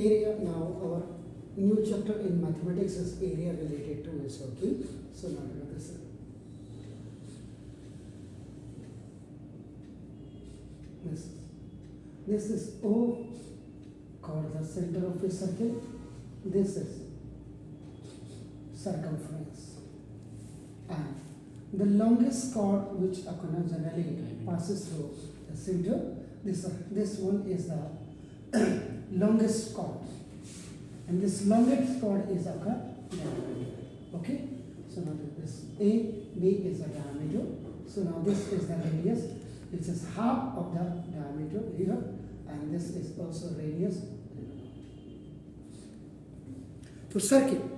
area. Now our new chapter in mathematics is area related to a circle. So now this is O, called the center of a circle. This is circumference, and the longest chord which generally passes through the center, this one is the longest chord, and this longest chord is diameter. Okay, so now this A, B is the diameter. So now this is the radius, which is half of the diameter here, and this is also radius. So circle.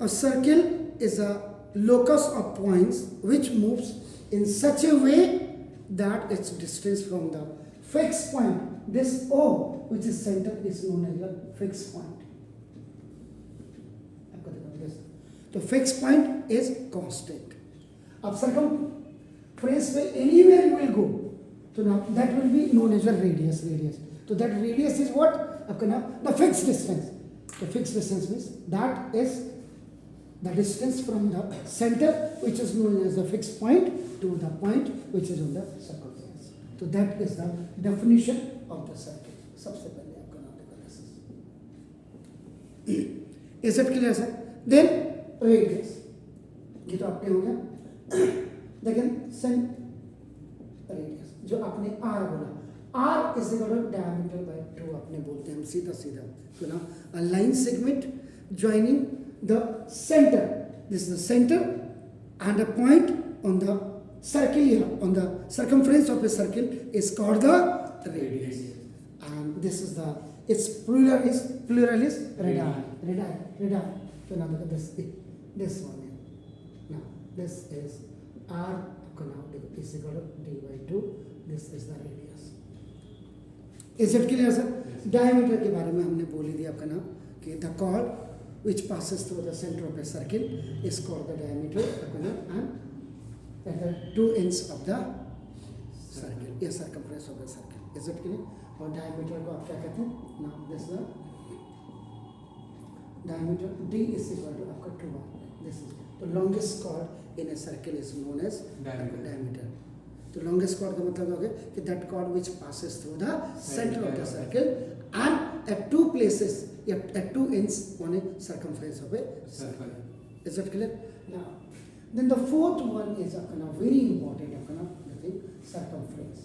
A circle is a locus of points which moves in such a way that its distance from the fixed point, this O which is center, is known as a fixed point. The fixed point is constant. अब circumference पे anywhere you will go, so now that will be known as a radius. So that radius is what? The fixed distance. The fixed distance means that is the distance from the center, which is known as the fixed point, to the point which is on the circumference. So that is the definition of the circle. सबसे पहले आपका नाम देखा Is it clear, sir? Then radius. ये तो आपने हो गया. लेकिन radius जो आपने R बोला, R is equal to diameter by 2 आपने बोलते हैं हम सीधा तो ना a line segment joining the center, this is the center, and a point on the circle here, on the circumference of a circle is called the radius. And this is the, its plural is radii. So now look at this one here. Now this is R is equal to d by 2. This is the radius. Is it clear, sir? Diameter के बारे में हमने बोल ही दिया आपका नाम कि the chord which passes through the center of a circle is called the diameter, and at the 2 ends of the circle, या circumference of the circle. Is it clear? और diameter को आप क्या कहते हैं? Now this is the diameter. D is equal to आपका 2r. This is the longest chord in a circle is known as diameter. The longest chord का मतलब हो गया कि that chord which passes through the center of the circle and at 2 places, at 2 ends on a circumference of a circle. Is that clear? Now, then the fourth one is very important, circumference.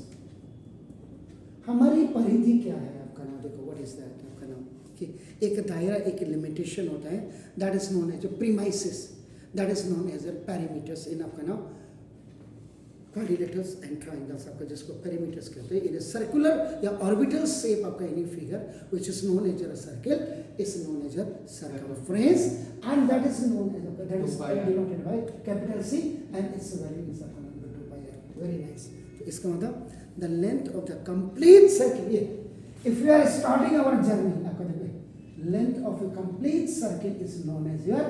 हमारी परिधि क्या है आपका नाम देखो, what is that आपका नाम कि एक दायरा एक लिमिटेशन होता है, that is known as a premises, that is known as a perimeters in आपका नाम quadrilaterals and triangles आपका जिसको perimeters कहते हैं. In a circular या orbital shape आपका any figure which is known as a circle is known as a circumference, and that is known as that is denoted by capital C, and its value is 2 pi r. Very nice. तो इसका मतलब the length of the complete circle. If we are starting our journey, आपका देखो length of a complete circle is known as your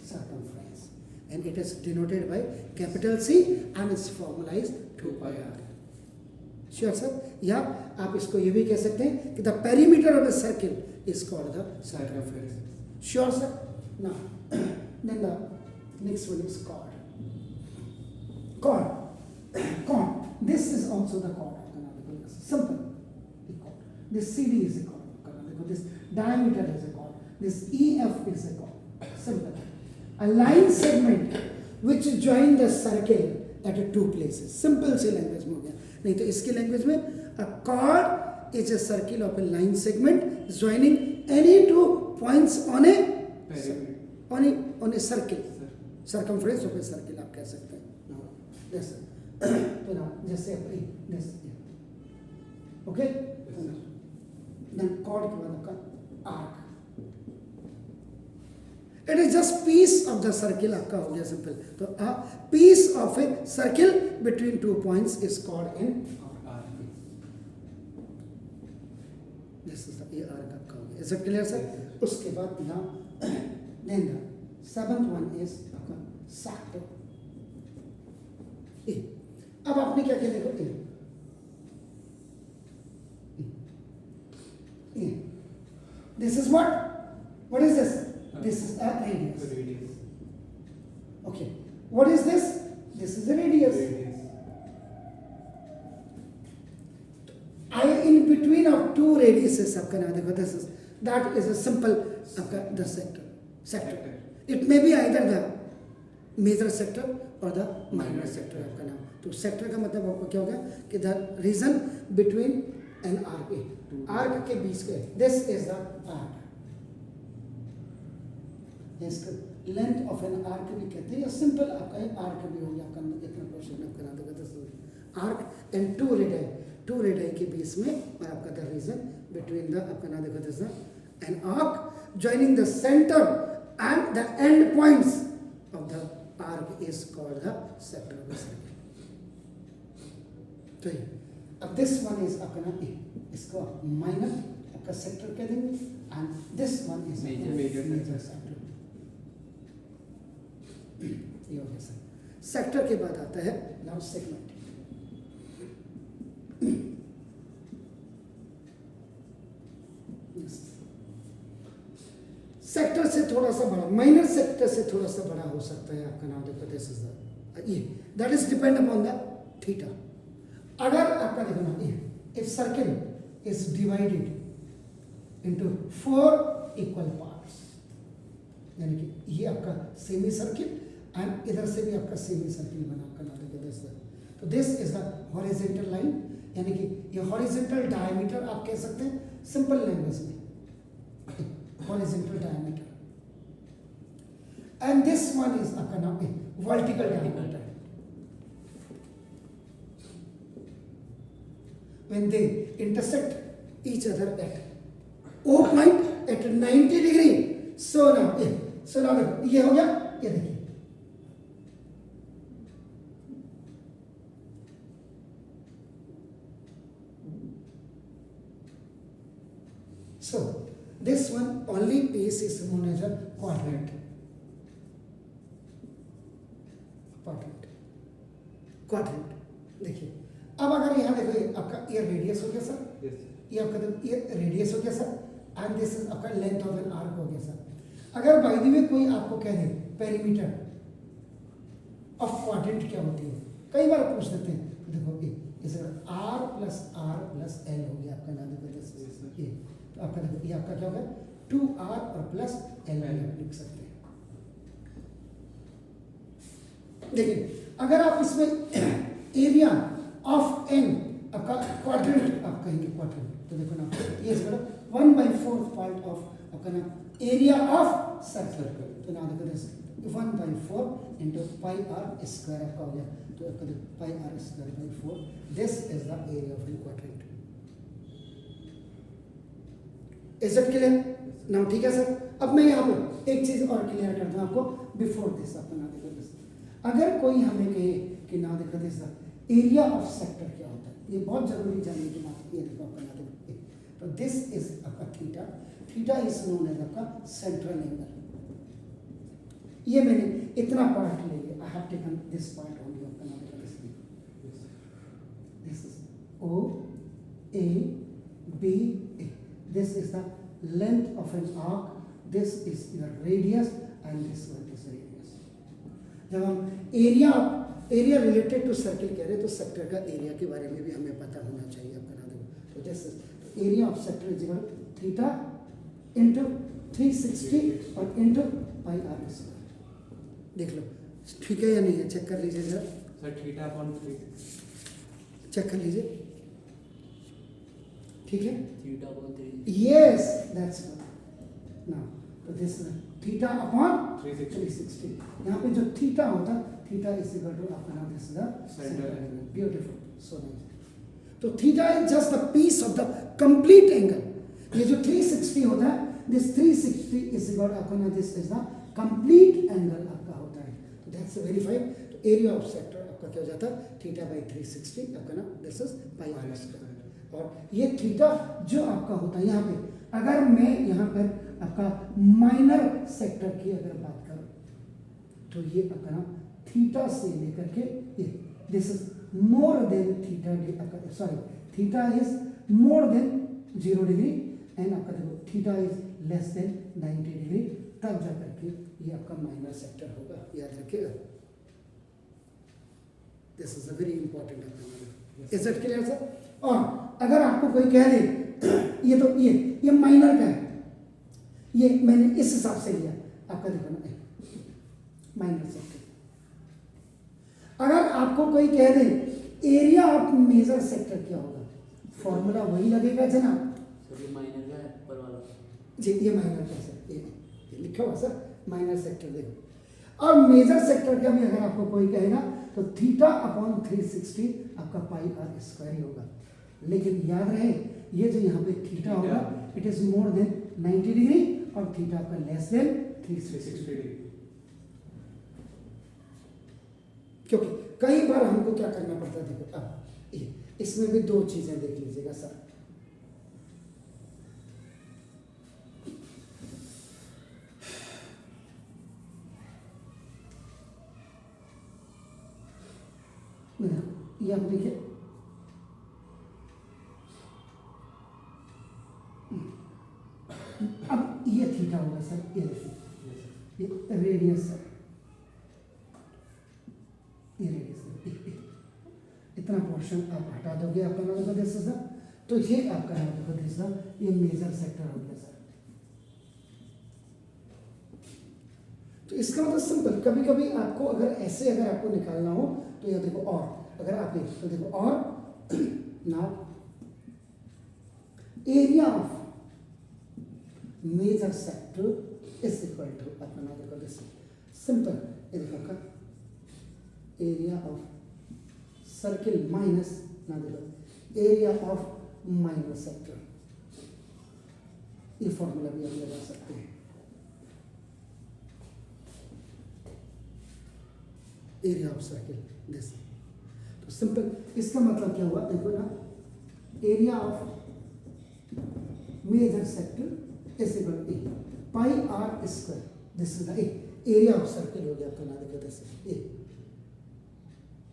circumference, and it is denoted by capital C, and its formula is 2 pi r. Sure, sir? या आप इसको ये भी कह सकते हैं कि the perimeter of a circle is called the circumference. Sure, sir? Now, then the next one is chord. Chord. This is also the chord. Simple. This CD is a chord. This diameter is a chord. This EF is a chord. Simple. A line segment which join the circle at 2 places. Simple C language में हो गया. नहीं तो इसकी language में a chord is a circle of a line segment joining any 2 points on a circle. Circumference of a circle आप कह सकते हैं. Yes. तो ना जैसे this. Okay. Then chord के बाद आपका arc. It is just piece of the circle आपका हो गया simple. तो a piece of a circle between 2 points is called an arc. This is the arc आपका हो गया. Is it clear, sir? उसके बाद now then the 7th one is आपका sector. अब आपने क्या किया देखो This is what? What is this? This is a radius. Okay. What is this? This is a radius. I in between of two radiuses आपका नाम देखो, this is that is a simple आपका the sector. It may be either the major sector or the minor sector आपका नाम. तो sector का मतलब आपको क्या हो गया कि the region between an arc, arc के बीच के, this is the arc. इसका लेंथ ऑफ एन आर्क भी कहते हैं, या सिंपल आपका आर्क भी हो गया आपका इतना क्वेश्चन आपका नाम देखो, आर्क एंड टू रेडाई के बीच में और आपका द रीजन बिटवीन द आपका नाम देखो this an arc joining the centre and the end points of the arc is called the sector of the circle. तो अब दिस वन इज आपका नाम इसको माइनर आपका सेक्टर कह देंगे and this one is major sector. ये हो गया सर. सेक्टर के बाद आता है नाउ सेगमेंट. सेक्टर से थोड़ा सा बड़ा, माइनर सेक्टर से थोड़ा सा बड़ा हो सकता है आपका नाम देखो दिस इज ये that is depend upon the theta. अगर आपका देखो ना if circle is divided into 4 equal parts, यानी कि ये आपका सेमी सर्किल एंड इधर से भी आपका सेमी सर्किल बना आपका नाम देखो दिस. तो this is the horizontal line, यानी कि ये हॉरिजॉन्टल डायमीटर आप कह सकते हैं सिंपल लैंग्वेज में, horizontal diameter. And this one is आपका नाम vertical diameter. When they intersect each other at O point at 90 degree, so now ये हो गया, ये देखिए so this one only piece is known as a quadrant. देखिए अब अगर यहाँ देखो ये आपका ये रेडियस हो गया सर, ये आपका ये रेडियस हो गया सर एंड दिस इज आपका लेंथ ऑफ एन आर्क हो गया सर. अगर बाय द वे कोई आपको कह दे पेरीमीटर ऑफ क्वाड्रेंट क्या होती है, कई बार पूछ देते हैं. तो देखो ये आर प्लस एल हो गया आपका नाम देखो ये. तो आपका देखो ये आपका क्या हो गया 2r और प्लस एल लिख सकते हैं. देखिए अगर आप इसमें एरिया ऑफ एन आपका क्वाड्रेंट आप कहेंगे क्वाड्रेंट, तो देखो ना ये 1/4 पार्ट ऑफ आपका ना एरिया ऑफ सर्कल. तो ना देखो 1/4 इंटू पाई आर स्क्वायर आपका हो गया. तो आपका देखो pi are square by 4, this is the area of an quadrant. Is it clear now? ठीक है सर. अब मैं यहाँ पे एक चीज और क्लियर कर दूँ आपको बिफोर दिस. आपका ना देखो दिस, अगर कोई हमें कहे कि ना देखो दिस एरिया ऑफ सेक्टर क्या होता है, ये बहुत जरूरी जानने की बात. ये देखो आपका ना देखो, तो दिस इज आपका theta. Theta is known as आपका सेंट्रल एंगल. ये मैंने इतना पार्ट ले लिया, I have taken this part only. आपका ना देखो this is O A B A. This is the length of an arc, this is your radius and this one is radius. जब हम एरिया रिलेटेड टू सर्किल कह रहे हैं तो sector का एरिया के बारे में भी हमें पता होना चाहिए आपका नाम देखो. तो this area of sector is equal theta into 360 और इंटू पाई आर स्क्वायर. देख लो ठीक है या नहीं है, चेक कर लीजिए जरा सर. थीटा अपॉन 3 चेक कर लीजिए, ठीक है. Theta upon 3 yes that's good. Now तो दिस थीटा अपॉन 360. यहाँ पे जो थीटा होता है, थीटा इज इक्वल टू आपका नाम this the centre. Beautiful, so nice. तो theta is just the piece of the complete angle. ये जो 360 होता है, दिस 360 इज इक्वल आपका नाम this is the complete angle आपका होता है. तो दैट्स वेरीफाइड. तो एरिया ऑफ सेक्टर आपका क्या हो जाता है थीटा बाई 360 आपका नाम this is pi are square. और ये थीटा जो आपका होता है यहाँ पे, अगर मैं यहाँ पर आपका माइनर सेक्टर की अगर बात करूं तो ये आपका नाम थीटा से लेकर के ये this is more than theta, sorry theta is more than 0 degree and आपका देखो theta is less than 90 degree, तब जा करके ये आपका माइनर सेक्टर होगा, याद रखिएगा। This is a very important. Is it clear sir? और अगर आपको कोई कह दे ये तो ये माइनर का है, ये मैंने इस हिसाब से लिया, आपका देखो ना माइनर सेक्टर। अगर आपको कोई कह दे एरिया ऑफ मेजर सेक्टर क्या होगा, फॉर्मूला वही लगेगा जनाब। सर ये माइनर का है ऊपर वाला जी ये माइनर का सर, ये लिखा हुआ सर माइनर सेक्टर देखो। और मेजर सेक्टर का भी अगर आपको कोई कहेगा तो थीटा अपॉन 360 आपका पाई आर स्क्वायर ही होगा। लेकिन याद रहे ये जो यहाँ पे थीटा होगा it is more than 90 degree और थीटा आपका लेस देन 360 डिग्री। क्योंकि कई बार हमको क्या करना पड़ता है, देखो अब इसमें भी दो चीजें देख लीजिएगा सर। ये आप देखिए अब ये थीटा होगा सर, ये देखिए ये रेडियस सर, ये रेडियस इतना पोर्शन आप हटा दोगे आपका नाम देखो दिस सर, तो ये आपका नाम देखो दिस सर, ये मेजर सेक्टर हो गया सर। तो इसका मतलब सिंपल, कभी कभी आपको अगर ऐसे अगर आपको निकालना हो तो ये देखो, और अगर आप तो देखो और now area of major sector is equal to अपना नाम देखो दिस सिंपल, ये देखो का एरिया ऑफ सर्किल माइनस ना देखो एरिया ऑफ माइनर सेक्टर, ये फॉर्मूला भी हम लगा सकते हैं। एरिया ऑफ सर्किल दिस, तो सिंपल इसका मतलब क्या हुआ देखो ना, area of major sector is equal to pi are square, this is the area of circle हो गया आपका ना देखो दिस ए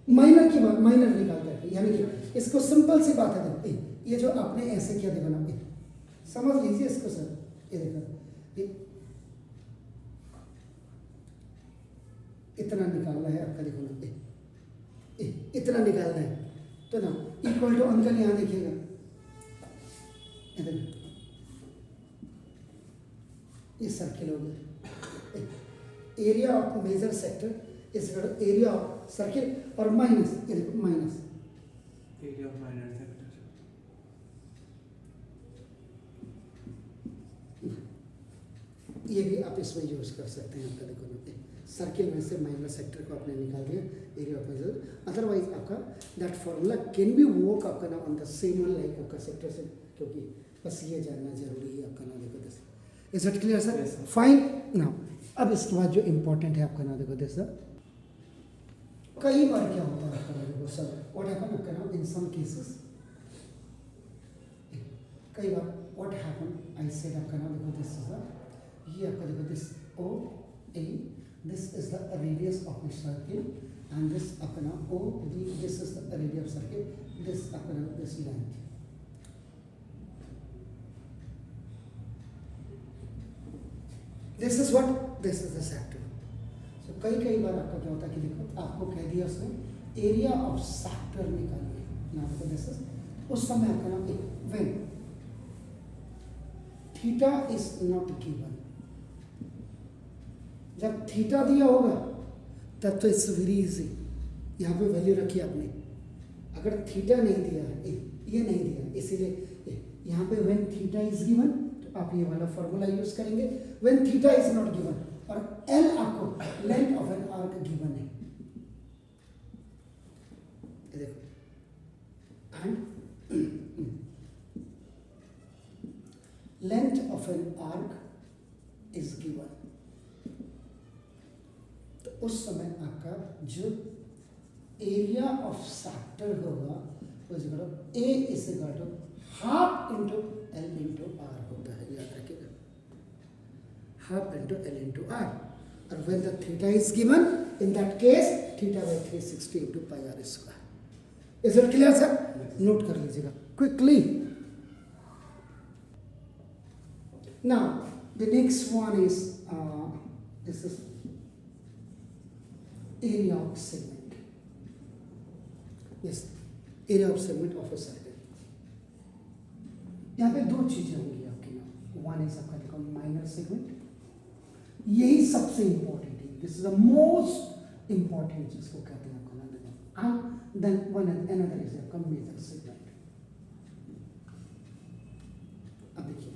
माइनर की बात, माइनर निकाल करके, यानी कि इसको सिंपल सी बात है देखो, ये जो आपने ऐसे किया देखो ना, समझ लीजिए इसको सर, ये देखो इतना निकालना है आपका देखो ना, इतना निकालना है तो ना इक्वल टू अंकल यहाँ देखिएगा, ये सर्किल हो गया, एरिया ऑफ मेजर सेक्टर इस एरिया ऑफ सर्किल और माइनस, ये देखो minus area of minor sector. ये भी आप इसमें यूज कर सकते हैं। आपका देखो सर्किल में से माइनर सेक्टर को आपने निकाल दिया एरिया ऑफ मेजर, अदरवाइज आपका that formula can be work आपका ना on the same one like आपका सेक्टर से, क्योंकि बस ये जानना जरूरी है आपका ना देखो this. Is it clear sir? Fine. Now अब इसके बाद जो इम्पोर्टेंट है आपका ना देखो दिस सर, कई बार क्या होता है आपका देखो सर, व्हाट हैपन आपका ना इन सम केसेस, कई बार व्हाट हैपन आई सेड आपका ना देखो दिस सर, ये आपका देखो this O A, this is the radius of the circle and this apna O B, this is the radius of circle, this apna this length. This is what, this is the sector. So कई बार आपका क्या होता है कि देखो आपको कह दिया उसने एरिया ऑफ सेक्टर निकालिए, ना तो दिस इज उस समय आपका नाम when theta is not given, जब थीटा दिया होगा तब तो इट्स वेरी इजी, यहाँ पे वैल्यू रखी आपने। अगर थीटा नहीं दिया है, ये नहीं दिया, इसीलिए यहाँ पे व्हेन थीटा इज गिवन तो आप ये वाला फॉर्मूला यूज करेंगे, when theta is not given, और एल आपको length of an arc given है, ये देखो, and length of an arc is given, उस समय आपका जो एरिया ऑफ सेक्टर होगा वो A is equal to half into L into R होता है, याद रखिएगा, half into L into R. और when the theta is given in that case theta by 360 into pi are square. Is it clear sir? Note कर लीजिएगा quickly. Now the next one is this is area of segment. Yes, area of segment of a circle. यहाँ पे दो चीजें होंगी आपके नाम. One is आपका देखो माइनर सेगमेंट, यही सबसे इंपॉर्टेंट है. This is the most important जिसको कहते हैं आपका नाम देखो. And then one another is आपका मेजर सेगमेंट. अब देखिए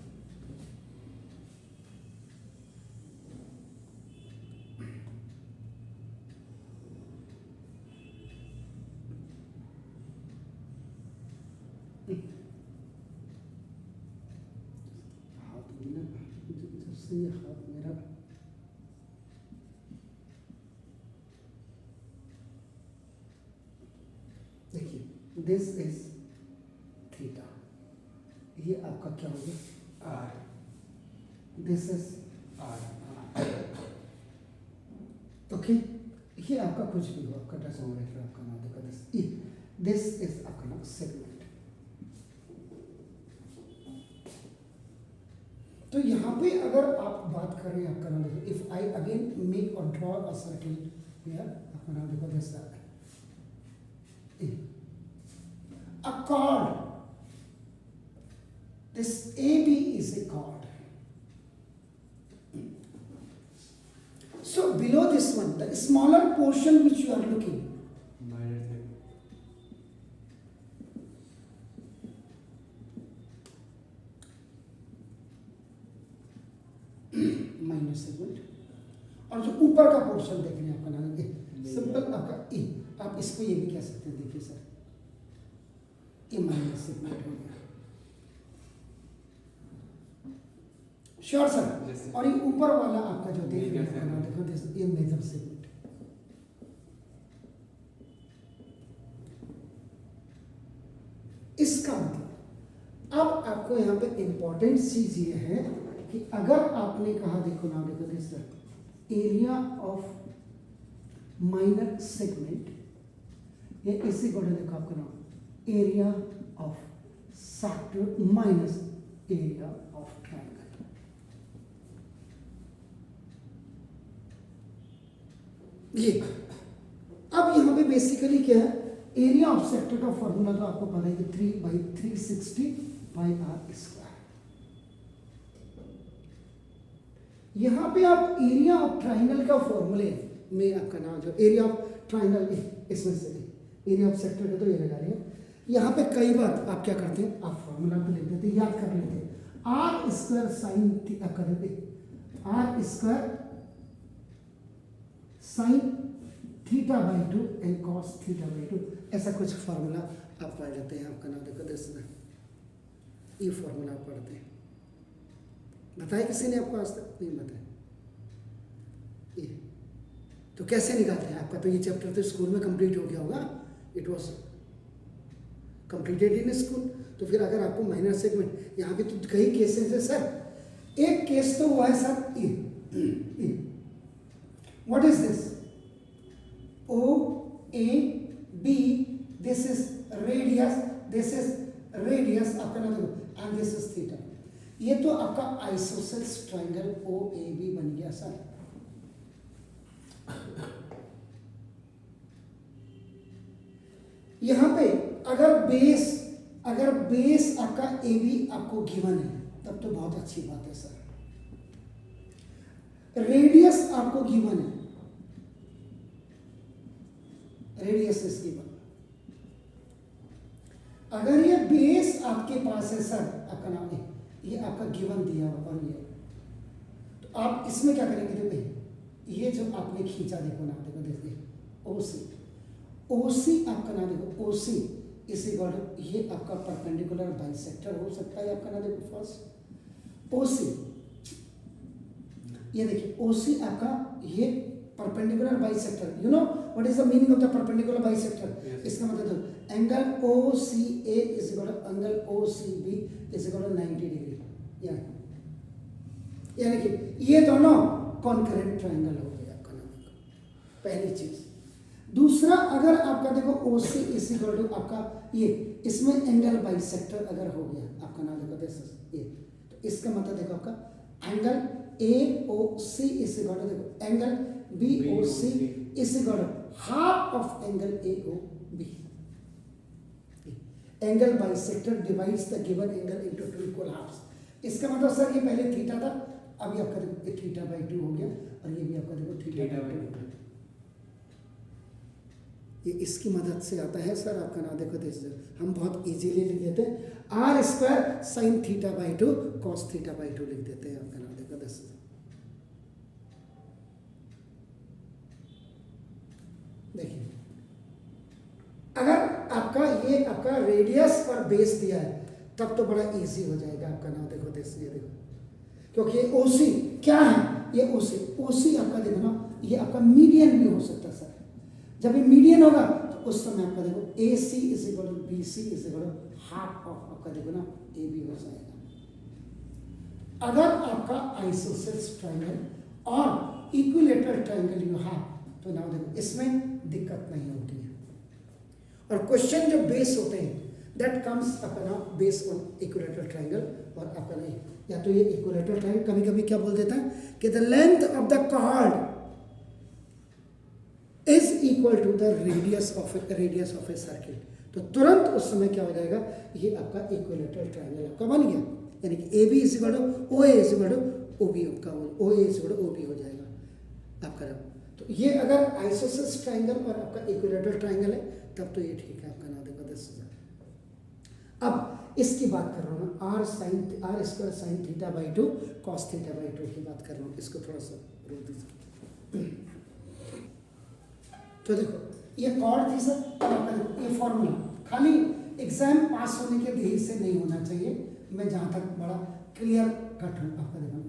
ये हाथ मेरा देखिए, दिस इज थीटा. ये आपका क्या हो गया R. This is R. Okay, ये आपका कुछ भी हो, आपका डजंट मैटर, आपका नाम देखो. दिस इज आपका नाम सेगमेंट. तो यहाँ पे अगर आप बात करें आपका नाम देखो, इफ आई अगेन मेक और ड्रॉ अ सर्किल हियर, आपका नाम देखो this a chord, this AB is a chord. So below this one, the smaller portion which you are looking, minor segment. Minor segment, और जो ऊपर का portion देख रहे हैं आपका नाम सिंपल आपका ए. आप इसको ये भी कह सकते हैं. देखिए सर, ये माइनर सेगमेंट हो गया. Sure sir. Yes, sir. और ये ऊपर वाला आपका जो देख रहे हैं Major आपका नाम देखो this, ये मेजर सेगमेंट. इसका मतलब अब आपको यहाँ पे इंपॉर्टेंट चीज ये है कि अगर आपने कहा देखो नाम देखो this area of minor segment, ये इसी को देखो आपका नाम area of sector minus area of triangle. ये अब यहाँ पे बेसिकली क्या है, एरिया ऑफ सेक्टर का फॉर्मूला तो आपको पता है कि 3/360 बाई आर स्क्वायर. यहाँ पे आप एरिया ऑफ ट्राइंगल का फॉर्मूले में आपका नाम जो एरिया ऑफ ट्राइंगल इसमें से एरिया ऑफ सेक्टर का तो ये लगा रहे हैं. यहाँ पे कई बार आप क्या करते हैं, आप फॉर्मूला तो लिख देते, याद कर लेते हैं. आर स्क्वायर साइन कर देते, R square sine theta by 2 and cos theta by 2, ऐसा कुछ फॉर्मूला आप पढ़ लेते हैं. आपका नाम देखो दिस, ये फॉर्मूला आप पढ़ते हैं. बताया किसी ने आपको आज तक? नहीं बताया. ये तो कैसे निकालते हैं? आपका तो ये चैप्टर तो स्कूल में कंप्लीट हो गया होगा. It was completed in school. तो फिर अगर आपको माइनर सेगमेंट, यहाँ पे तो कई केसेस है सर. एक केस तो हुआ है सर ये, what is this, O A B, this is radius, this is radius आपका नाम देखो, एंड दिस इज थीटा. ये तो आपका isosceles triangle O A B बन गया सर. यहां पे अगर बेस आपका ए बी आपको गिवन है तब तो बहुत अच्छी बात है सर. रेडियस आपको गिवन है, रेडियस इज गिवन. अगर ये बेस आपके पास है सर, आपका नाम है, ये आपका गिवन दिया हुआ और ये, तो आप इसमें क्या करेंगे, देखो ये जो आपने खींचा देखो ना, देखो देखिए ओसी, ओसी आपका नाम देखो, ओसी इस इक्वल टू ये आपका परपेंडिकुलर बाइसेक्टर हो सकता है आपका नाम देखो फर्स्ट ओसी. ये देखिए ओसी आपका ये perpendicular bisector, you know what is the meaning of the perpendicular bisector? इसका मतलब angle O C A is equal to angle O C B is equal to 90 degree. यानी कि ये दोनों कॉन्करेंट ट्रायंगल हो गया आपका नाम, पहली चीज. दूसरा, अगर आपका देखो ओ सी इज इक्वल टू आपका ये, इसमें एंगल बाइसेक्टर अगर हो गया आपका नाम देखो दिस ये, तो इसका मतलब देखो आपका angle A O C is equal to देखो angle B O C is equal to half of angle A O B. Angle bisector divides the given angle into two equal halves. इसका मतलब sir ये पहले theta था, अभी आपका देखो theta by 2 हो गया और ये भी आपका देखो थीटा बाई 2 हो गया। ये इसकी मदद से आता है सर आपका नाम देखो दिस हम बहुत इजीली लिख देते हैं R square sine theta by 2 cos theta by 2 लिख देते हैं आपका नाम देखो दिस। देखिए अगर आपका ये आपका रेडियस और बेस दिया है तब तो बड़ा इजी हो जाएगा आपका नाम देखो दिस। ये देखो क्योंकि ये ओसी क्या है, ये ओसी ओसी आपका देखो ना ये आपका मीडियन भी हो सकता है सर। जब ये मीडियन होगा तो उस समय आपका देखो A C is equal to B C is equal to half of आपका देखो ना ए बी हो जाएगा। अगर आपका आइसोसेलेस ट्रायंगल और इक्विलेटरल ट्रायंगल यू हैव तो ना देखो इसमें दिक्कत नहीं होती है। और क्वेश्चन जो बेस होते हैं दैट कम्स अपना बेस ऑन इक्विलेटरल ट्रायंगल और अपना या तो ये इक्विलेटरल ट्रायंगल कभी कभी क्या बोल देता है कि the length of the chord is equal to the radius of a circle. तो तुरंत उस समय क्या हो जाएगा ये आपका इक्विलेटरल ट्रायंगल आपका बन गया, यानी कि A B is equal to O A is equal to O B आपका O A is equal to O B हो जाएगा आपका। तो ये अगर आइसोसेलेस ट्रायंगल और आपका इक्विलेटरल ट्रायंगल है तब तो ये ठीक है आपका नाम देखो 10,000। अब इसकी बात कर रहा हूँ मैं R square sine theta by 2 cos theta by 2 की बात कर रहा हूँ। इसको थोड़ा सा रोक दीजिए। तो देखो ये कॉर्ड थी सर, ये फॉर्मूला खाली एग्जाम पास होने के ध्येय से नहीं होना चाहिए। मैं जहाँ तक बड़ा क्लियर कट हूँ आपका देखो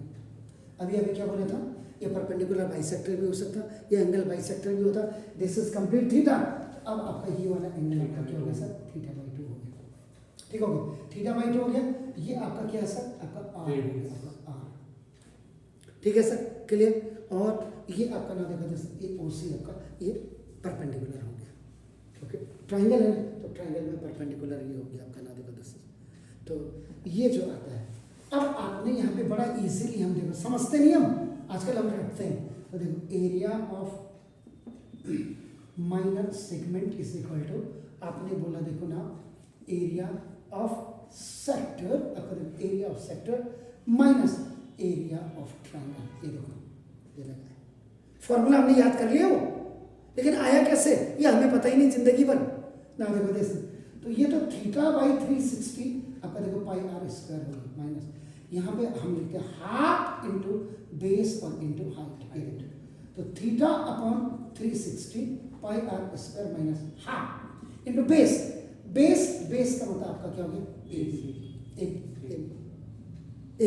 अभी क्या बोला था ये परपेंडिकुलर बाइसेक्टर भी हो सकता, ये एंगल बाइसेक्टर भी होता। This is complete theta. अब आपका ये वाला एंगल आपका क्या हो गया सर थीटा बाई 2 हो गया। ठीक हो गया थीटा बाई 2 हो गया। ये आपका क्या है सर आपका आर। ठीक है सर क्लियर। और ये आपका ना देखो जैसे ये ओसी आपका ये परपेंडिकुलर हो गया। ओके ट्रायंगल है तो ट्रायंगल में परपेंडिकुलर ये हो गया आपका ना देखो दिस। तो ये जो आता है अब आपने यहाँ पे बड़ा इजीली हम देखो समझते नहीं हम आजकल हम रखते हैं। तो देखो area of minor segment is equal to आपने बोला देखो ना area of sector area of sector minus area of triangle. ये देखो ये लगा है फॉर्मूला हमने याद कर लिया वो, लेकिन आया कैसे ये हमें पता ही नहीं जिंदगी भर ना देखो जैसे। तो ये तो थीटा बाई 360 आपका देखो पाई आर स्क्वायर होगा माइनस यहाँ पे हम लिखते हैं हाफ इंटू बेस और इंटू हाइट। तो theta upon 360 pi are square minus half into base. Base का मतलब आपका क्या हो गया ए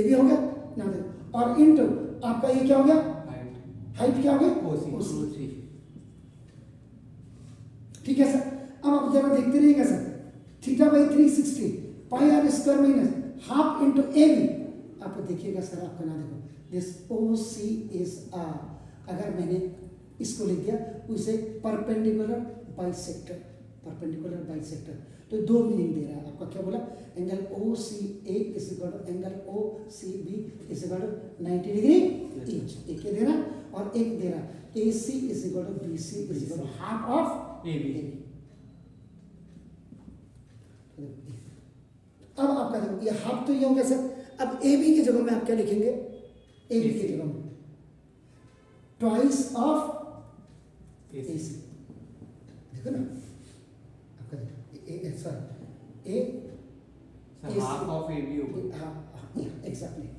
बी हो गया ना देखो और इंटू आपका ये क्या हो गया हाइट क्या हो गया ओसी। ठीक है सर। अब आप जरा देखते रहिएगा sir theta by 360 pi are square minus half into A B. आप देखिएगा सर आपका ना देखो this O C is R. अगर मैंने इसको लिख दिया उसे परपेंडिकुलर बाइसेक्टर तो दो मीनिंग दे रहा है आपका। क्या बोला angle O C A is equal to angle O C B is equal to 90 degree each. एक दे रहा और एक दे रहा A C is equal to B C is equal to half of A B. अब आपका देखो ये हाफ तो ये हो गया सर। अब ए बी की जगह में आप क्या लिखेंगे ए बी की जगह में ट्वाइस ऑफ ए सी। देखो ना आपका sir A half of A B हो गया। हाँ एग्जैक्टली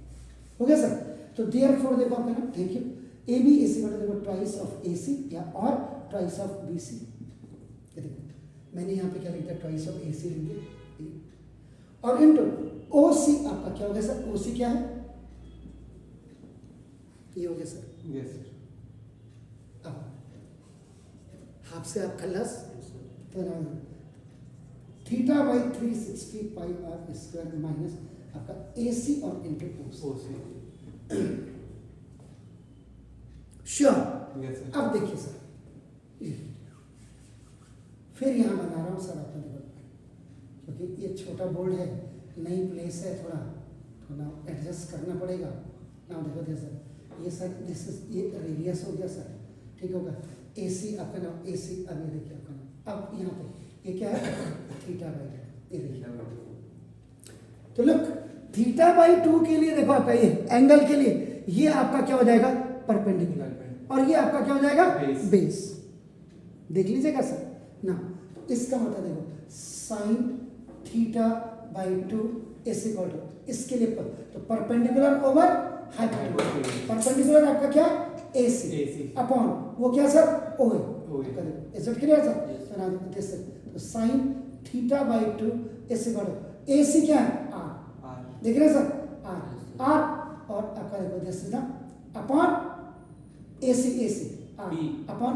हो गया सर। तो देयरफॉर देखो आपका ना thank you A B is equal to देखो ट्वाइस ऑफ ए सी या और ट्वाइस ऑफ बी सी। देखो मैंने यहाँ पे क्या लिख दिया ट्वाइस ऑफ ए सी लिख दिया और इंटू ओ सी आपका क्या हो गया सर ओ सी क्या है ये हो गया सर। Yes sir. अब हाफ से आप खल्लास तो theta by 360 pi are square minus आपका ए सी और into O C. Sure. Yes sir. अब देखिए सर फिर यहाँ बना रहा हूँ सर आपका देखो क्योंकि ये छोटा बोर्ड है नई प्लेस है थोड़ा तो ना एडजस्ट करना पड़ेगा ना। देखो दिया सर, ये सर दिस इज ये रेडियस हो गया सर, ठीक होगा। AC आपका नाम AC, अब ये देखिए आपका नाम, अब यहाँ पे ये क्या है थीटा बाई 2, ये देखिए। तो लुक थीटा बाई 2 के लिए देखो आपका ये एंगल के लिए ये आपका क्या हो जाएगा परपेंडिकुलर, और ये आपका क्या हो जाएगा बेस। देख लीजिएगा सर ना, इसका मतलब देखो sine theta by 2 is equal to इसके लिए तो परपेंडिकुलर ओवर हाइपोटेन्यूज, परपेंडिकुलर आपका क्या AC अपॉन वो क्या sir OA। Is it clear sir? तो ना दिस तो sine theta by 2 is equal to AC क्या है R, देख रहे हैं सर R और आपका देखो दिस इज ना upon AC R upon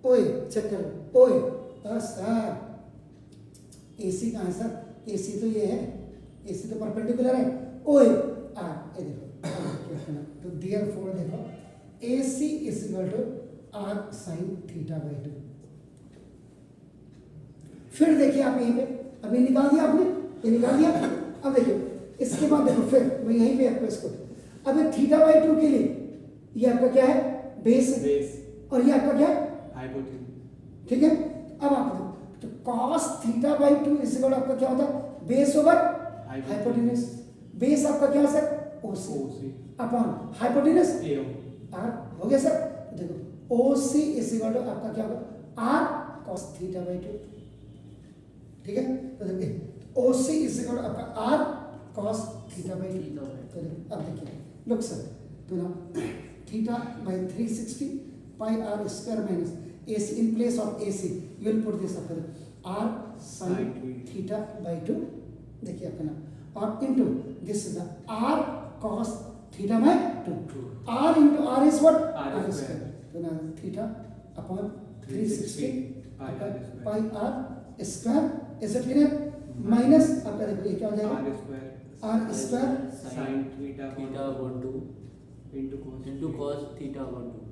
OA check करो OA बस सर। AC कहाँ है सर? AC तो ये है, AC तो परपेंडिकुलर है OA R, ये देखो। तो देयरफॉर देखो AC is equal to R sine theta by 2। फिर देखिए आप यहीं पे अभी निकाल दिया आपने, ये निकाल दिया। अब देखिए इसके बाद देखो फिर मैं यहीं पे आपको इसको अब ये थीटा बाई 2 के लिए ये आपका क्या है बेस और ये आपका क्या है हाइपोटेन्यूज, ठीक है। अब आप देखो तो cos theta by 2 is equal आपका क्या होता है बेस ओवर हाइपोटेन्यूज। बेस आपका क्या है sir OC upon hypotenuse R हो गया सर। देखो OC इज इक्वल टू आपका क्या होगा R cos थीटा बाई 2, ठीक है। तो देखिए OC इज इक्वल टू आपका R cos थीटा बाई 2। तो अब देखिए लुक सर, तो ना theta by 360 pi R square minus AC in place of AC you will put this up R sin theta by 2, देखिए आपका ना, और into this is the R cos theta by 2, R into R is what R square, तो ना theta upon 360 pi R square, is it clear? Minus आपका देखो ये क्या हो जाएगा R square sin theta 1 into cos theta 1 2।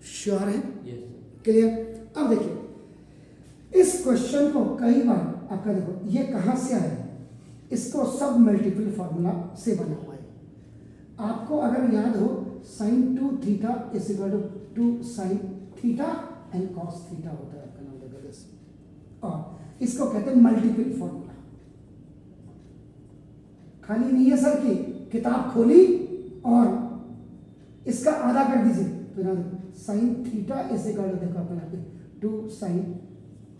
Sure है? Yes clear? अब देखिए इस क्वेश्चन को कई बार आपका देखो ये कहां से आया है, इसको सब मल्टीपल फार्मूला से बना हुआ है। आपको अगर याद हो sine 2 theta is equal to 2 sine theta and cos theta होता है आपका नाम देखो दिस, और इसको कहते हैं मल्टीपल फार्मूला। खाली नहीं है सर कि किताब खोली और इसका आधा कर दीजिए, तो ना sine theta is equal to देखो अपना 2 sine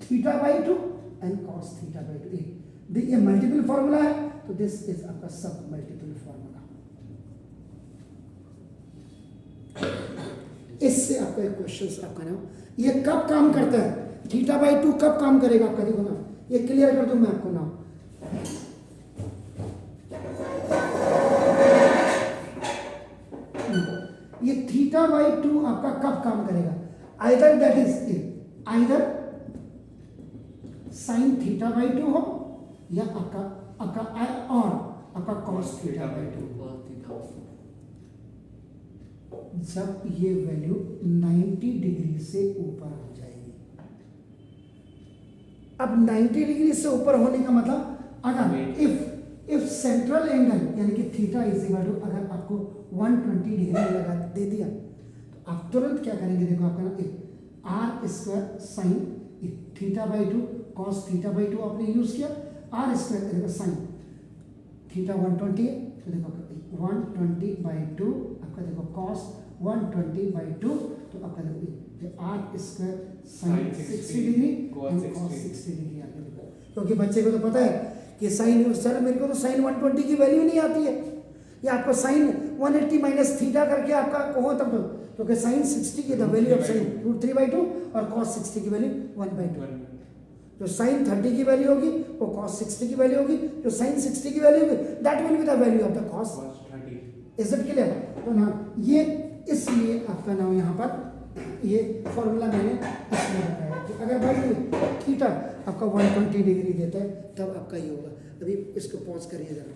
theta by 2 and cos theta by 2। ये मल्टीपल फार्मूला है, तो दिस इज आपका सब मल्टीपल फार्मूला। इससे आपका एक क्वेश्चन आपका नाम ये कब काम करता है, थीटा बाई 2 कब काम करेगा आपका देखो ना, ये क्लियर कर दूं मैं आपको नाम। ये थीटा बाई 2 आपका कब काम करेगा, either that is either sign theta by 2 हो या आपका और आपका कॉस थीटा बाई 2। जब ये वैल्यू 90 डिग्री से ऊपर हो जाएगी। अब 90 डिग्री से ऊपर होने का मतलब अगर इफ सेंट्रल एंगल यानी कि थीटा इज इक्वल टू अगर आपको 120 डिग्री लगा दे दिया, तो आप तुरंत क्या करेंगे देखो आपका ना R square sine theta by 2 cos theta by 2 आपने यूज किया, R स्क्वायर देखो साइन थीटा 120 है, तो देखो 120 बाई 2 आपका देखो कॉस 120 बाई 2, तो आपका देखो R square sine 60 degree and cos 60 degree आगे देखो, क्योंकि बच्चे को तो पता है कि साइन सर मेरे को तो साइन 120 की वैल्यू नहीं आती है, या आपको साइन 180 माइनस थीटा करके आपका हो तब तो, क्योंकि साइन 60 की द वैल्यू ऑफ साइन √3/2 और कॉस 60 की वैल्यू 1/2। जो साइन 30 की वैल्यू होगी वो कॉस 60 की वैल्यू होगी, जो साइन 60 की वैल्यू होगी that will be the value of the cos 30। Is it clear? तो ना ये इसलिए आपका नाम यहाँ पर ये फॉर्मूला मैंने इसलिए बताया कि अगर भाई थीटा आपका 120 डिग्री देता है तब आपका ये होगा। अभी इसको पॉज करिए जरा।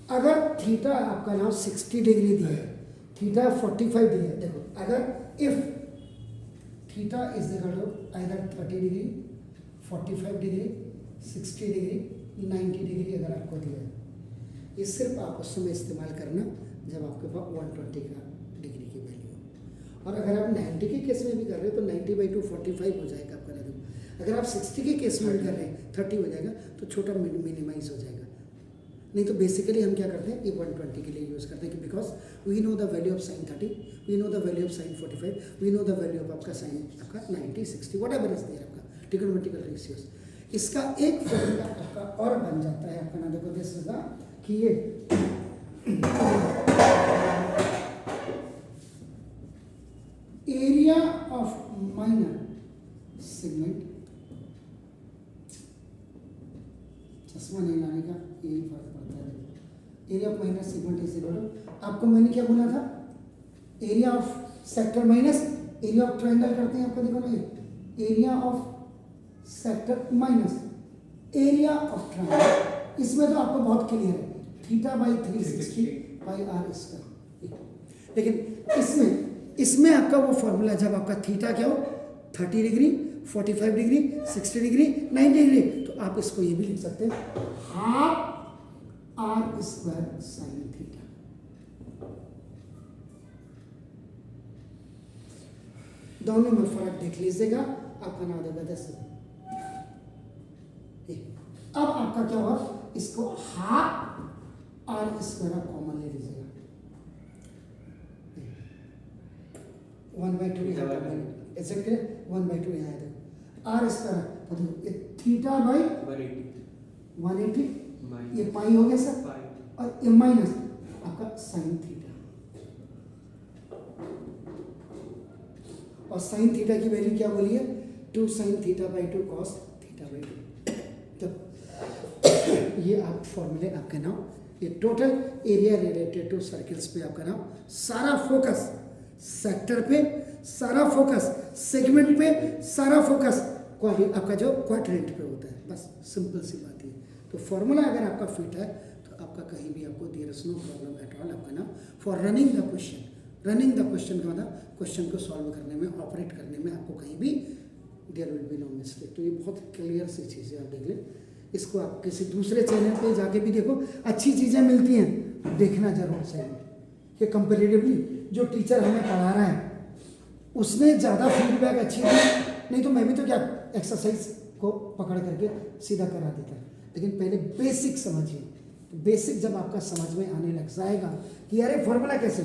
अगर थीटा आपका नाम 60 डिग्री दिया है, थीटा 45 दिया है, देखो अगर if theta is equal to either 30 degree, 45 degree, 60 degree, 90 degree अगर आपको दिया है, ये सिर्फ आप उस समय इस्तेमाल करना जब आपके पास 120 का डिग्री की वैल्यू हो। और अगर आप 90 के केस में भी कर रहे हो तो 90/2 45 हो जाएगा आपका लगभग। अगर आप 60 के केस में भी कर रहे हैं 30 हो जाएगा, तो छोटा मिनिमाइज हो जाएगा। नहीं तो बेसिकली हम क्या करते हैं, ये 120 के लिए यूज़ करते हैं कि because we know the value of sine 30, we know the value of sine 45, we know the value of आपका साइन आपका 90, 60 वट एवर इज देयर आपका ट्रिग्नोमेट्रिकल रेशियोज। इसका एक फॉर्मूला आपका और बन जाता है आपका ना, देखो दिस इज द कि ये एरिया ऑफ माइनर सेगमेंट, चश्मा नहीं लाने का यही फर्क पड़ता है। Area of minor segment is equal to, आपको मैंने क्या बोला था, area of sector minus area of triangle करते हैं आपको, देखो ना ये area of sector minus area of triangle. इसमें तो आपको बहुत क्लियर है, theta by 360 by R square. लेकिन इसमें आपका वो फॉर्मूला जब आपका थीटा क्या हो 30 डिग्री, 45 डिग्री, 60 डिग्री, 90 डिग्री, तो आप इसको ये भी लिख सकते हैं half R square sine theta. दोनों में फर्क देख लीजिएगा, आपका नाम देगा 10। अब आपका क्या हुआ, इसको हाफ आर स्क्वायर आप कॉमन ले लीजिएगा, 1/2 यहाँ पर ऐसे करें, 1/2 यहाँ है, आर स्क्वायर तो थीटा बाई 180, ये पाई हो गया सर, और ये माइनस आपका साइन थीटा, और साइन थीटा की वैल्यू क्या बोली है 2 sin theta by 2 cos theta by 2। तो ये आप फॉर्मूले आपके नाम, ये total area related to circles पे आपका नाम, सारा फोकस सेक्टर पे, सारा फोकस सेगमेंट पे, सारा फोकस आपका जो क्वाड्रेंट पे होता है। बस सिंपल सी बात है। तो फॉर्मूला अगर आपका फिट है तो आपका कहीं भी आपको there is no problem at all आपका नाम for running the question. Running the question का मतलब क्वेश्चन को सॉल्व करने में, ऑपरेट करने में आपको कहीं भी there will be no mistake. तो ये बहुत क्लियर सी चीज़ है, आप देख लें इसको। आप किसी दूसरे चैनल पे जाके भी देखो, अच्छी चीज़ें मिलती हैं, देखना जरूर चाहिए कि कंपेरेटिवली जो टीचर हमें पढ़ा रहा है उसने ज़्यादा फीडबैक अच्छी दी, नहीं तो मैं भी तो क्या एक्सरसाइज को पकड़ करके सीधा करा देता। लेकिन पहले बेसिक समझिए, बेसिक जब आपका समझ में आने लग जाएगा कि अरे फॉर्मूला कैसे,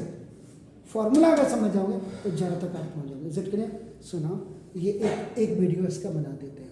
फॉर्मूला अगर समझ जाओगे तो जड़ तक आप पहुँच जाओगे। इसके लिए सुना, ये एक वीडियो इसका बना देते हैं।